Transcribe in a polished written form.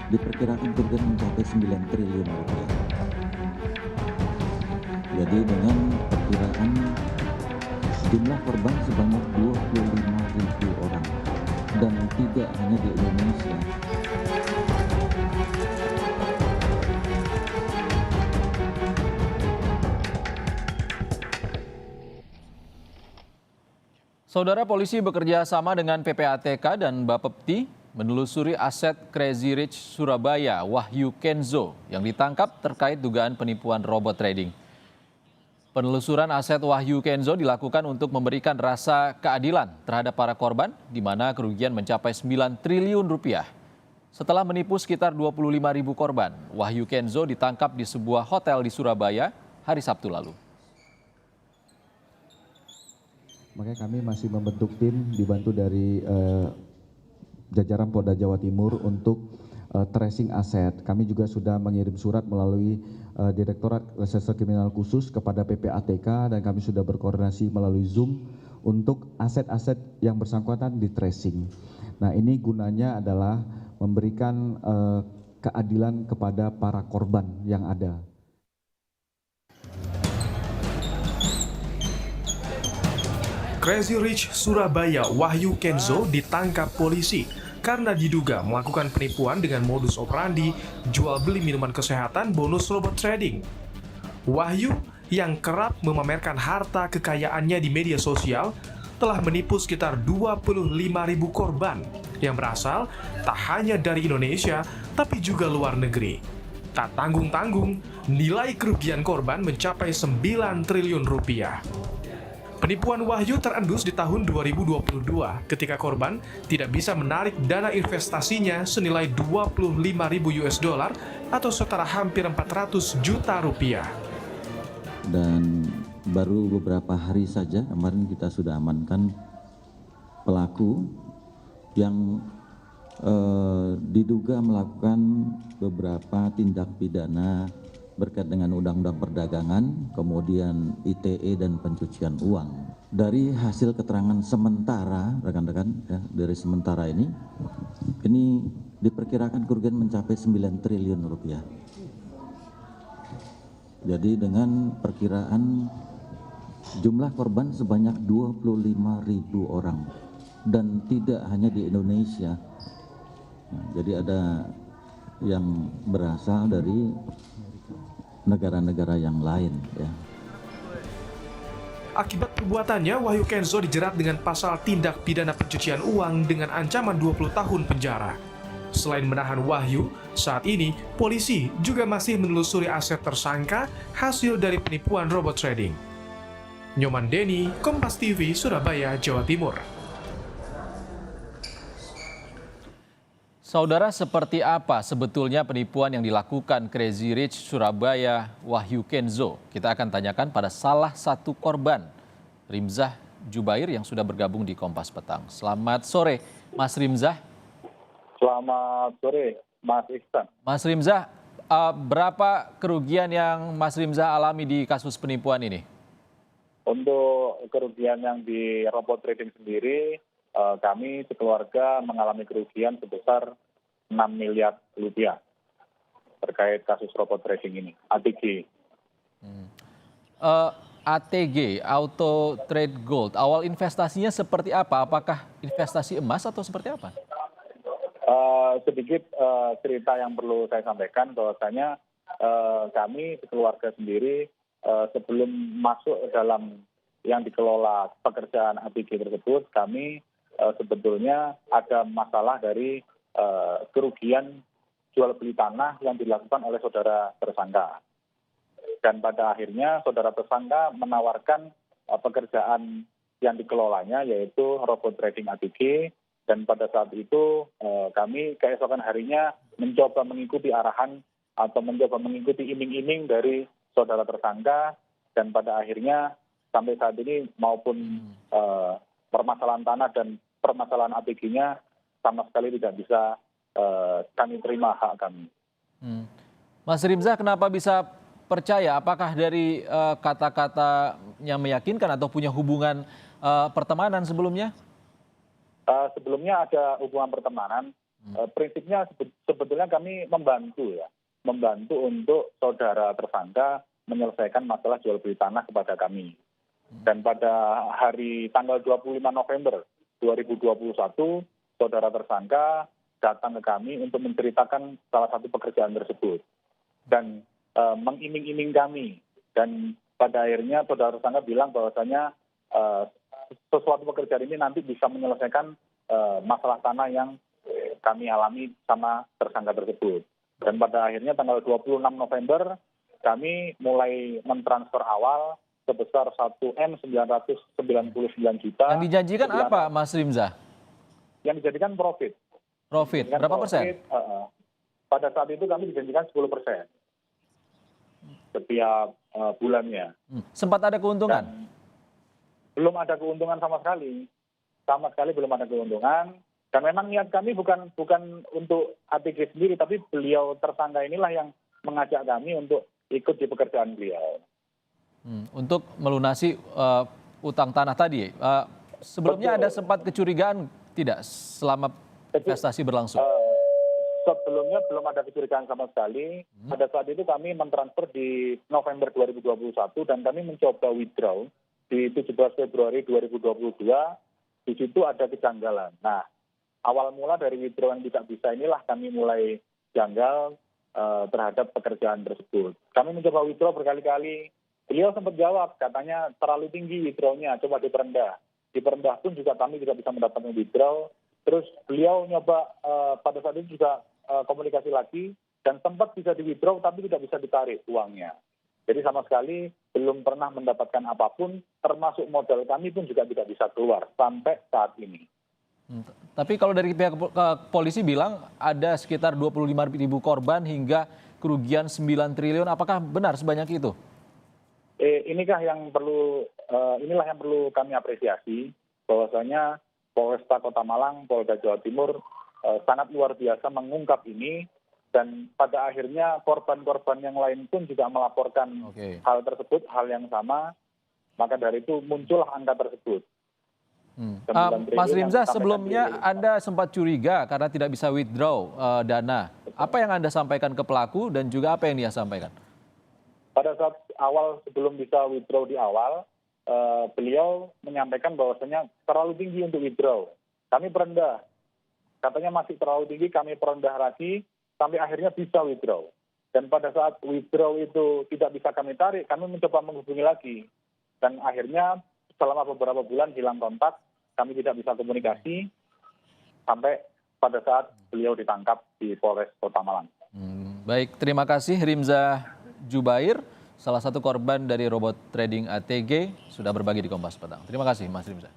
diperkirakan kerugian mencapai 9 triliun rupiah. Jadi dengan perkiraan jumlah korban sebanyak 25.000 orang dan tidak hanya di Indonesia. Saudara, polisi bekerja sama dengan PPATK dan Bapepti menelusuri aset Crazy Rich Surabaya Wahyu Kenzo yang ditangkap terkait dugaan penipuan robot trading. Penelusuran aset Wahyu Kenzo dilakukan untuk memberikan rasa keadilan terhadap para korban, di mana kerugian mencapai 9 triliun rupiah. Setelah menipu sekitar 25.000 korban, Wahyu Kenzo ditangkap di sebuah hotel di Surabaya hari Sabtu lalu. Makanya kami masih membentuk tim dibantu dari jajaran Polda Jawa Timur untuk tracing aset. Kami juga sudah mengirim surat melalui Direktorat Reserse Kriminal Khusus kepada PPATK dan kami sudah berkoordinasi melalui Zoom untuk aset-aset yang bersangkutan di tracing. Nah, ini gunanya adalah memberikan keadilan kepada para korban yang ada. Crazy Rich Surabaya Wahyu Kenzo ditangkap polisi karena diduga melakukan penipuan dengan modus operandi jual beli minuman kesehatan bonus robot trading. Wahyu yang kerap memamerkan harta kekayaannya di media sosial telah menipu sekitar 25.000 korban yang berasal tak hanya dari Indonesia tapi juga luar negeri. Tak tanggung-tanggung, nilai kerugian korban mencapai 9 triliun rupiah. Penipuan Wahyu terendus di tahun 2022 ketika korban tidak bisa menarik dana investasinya senilai 25.000 US dollar atau setara hampir 400 juta rupiah. Dan baru beberapa hari saja kemarin kita sudah amankan pelaku yang diduga melakukan beberapa tindak pidana berkait dengan Undang-Undang Perdagangan, kemudian ITE dan pencucian uang. Dari hasil keterangan sementara, rekan-rekan, ya, dari sementara ini diperkirakan kerugian mencapai 9 triliun rupiah. Jadi dengan perkiraan jumlah korban sebanyak 25.000 orang dan tidak hanya di Indonesia. Nah, jadi ada yang berasal dari negara-negara yang lain, ya. Akibat perbuatannya, Wahyu Kenzo dijerat dengan pasal tindak pidana pencucian uang dengan ancaman 20 tahun penjara. Selain menahan Wahyu, saat ini polisi juga masih menelusuri aset tersangka hasil dari penipuan robot trading. Nyoman Denny, Kompas TV, Surabaya, Jawa Timur. Saudara, seperti apa sebetulnya penipuan yang dilakukan Crazy Rich Surabaya Wahyu Kenzo? Kita akan tanyakan pada salah satu korban, Rimzah Jubair, yang sudah bergabung di Kompas Petang. Selamat sore, Mas Rimzah. Selamat sore, Mas Iksan. Mas Rimzah, berapa kerugian yang Mas Rimzah alami di kasus penipuan ini? Untuk kerugian yang di robot trading sendiri, kami sekeluarga mengalami kerugian sebesar 6 miliar rupiah terkait kasus robot trading ini, ATG. ATG, Auto Trade Gold, awal investasinya seperti apa? Apakah investasi emas atau seperti apa? Sedikit cerita yang perlu saya sampaikan bahwasanya kami sekeluarga sendiri sebelum masuk dalam yang dikelola pekerjaan ATG tersebut, kami sebetulnya ada masalah dari kerugian jual beli tanah yang dilakukan oleh saudara tersangka. Dan pada akhirnya saudara tersangka menawarkan pekerjaan yang dikelolanya, yaitu robot trading ATG. Dan pada saat itu kami keesokan harinya mencoba mengikuti arahan atau mencoba mengikuti iming-iming dari saudara tersangka. Dan pada akhirnya sampai saat ini maupun permasalahan tanah dan permasalahan ATG-nya sama sekali tidak bisa kami terima hak kami. Mas Rimzah, kenapa bisa percaya? Apakah dari kata-kata yang meyakinkan atau punya hubungan pertemanan sebelumnya? Sebelumnya ada hubungan pertemanan Prinsipnya sebetulnya kami membantu untuk saudara tersangka menyelesaikan masalah jual beli tanah kepada kami. Dan pada hari tanggal 25 November 2021, saudara tersangka datang ke kami untuk menceritakan salah satu pekerjaan tersebut dan mengiming-iming kami. Dan pada akhirnya saudara tersangka bilang bahwasanya sesuatu pekerjaan ini nanti bisa menyelesaikan masalah tanah yang kami alami sama tersangka tersebut. Dan pada akhirnya tanggal 26 November kami mulai mentransfer awal sebesar 1.999 juta. Yang dijanjikan apa, Mas Rimza? Yang dijadikan profit. Profit, berapa persen? Pada saat itu kami dijanjikan 10% setiap bulannya. Sempat ada keuntungan? Dan belum ada keuntungan sama sekali. Sama sekali belum ada keuntungan. Dan memang niat kami bukan untuk ATG sendiri, tapi beliau tersangka inilah yang mengajak kami untuk ikut di pekerjaan beliau. Untuk melunasi utang tanah tadi, sebelumnya Betul. ada sempat kecurigaan tidak selama investasi berlangsung? Sebelumnya belum ada kecurigaan sama sekali. Pada saat itu kami mentransfer di November 2021 dan kami mencoba withdraw di 17 Februari 2022. Di situ ada kejanggalan. Nah, awal mula dari withdraw yang tidak bisa inilah kami mulai janggal terhadap pekerjaan tersebut. Kami mencoba withdraw berkali-kali. Beliau sempat jawab, katanya terlalu tinggi withdrawnya, coba diperendah. Diperendah pun juga kami tidak bisa mendapatkan withdraw. Terus beliau nyoba pada saat itu juga komunikasi lagi dan sempat bisa di withdraw tapi tidak bisa ditarik uangnya. Jadi sama sekali belum pernah mendapatkan apapun, termasuk modal kami pun juga tidak bisa keluar sampai saat ini. Tapi kalau dari pihak polisi bilang ada sekitar 25.000 korban hingga kerugian 9 triliun, apakah benar sebanyak itu? Inilah yang perlu kami apresiasi, bahwasanya Polresta Kota Malang, Polda Jawa Timur sangat luar biasa mengungkap ini, dan pada akhirnya korban-korban yang lain pun juga melaporkan hal tersebut, hal yang sama, maka dari itu muncullah angka tersebut. Mas Rimza, sebelumnya Anda sempat curiga karena tidak bisa withdraw dana. Apa yang Anda sampaikan ke pelaku dan juga apa yang dia sampaikan? Pada saat awal sebelum bisa withdraw di awal, beliau menyampaikan bahwasanya terlalu tinggi untuk withdraw. Kami perendah. Katanya masih terlalu tinggi, kami perendah lagi, sampai akhirnya bisa withdraw. Dan pada saat withdraw itu tidak bisa kami tarik, kami mencoba menghubungi lagi. Dan akhirnya selama beberapa bulan hilang kontak, kami tidak bisa komunikasi, sampai pada saat beliau ditangkap di Polres Kota Malang. Baik, terima kasih Rimza Jubair, salah satu korban dari robot trading ATG, sudah berbagi di Kompas Petang. Terima kasih Mas Rimza.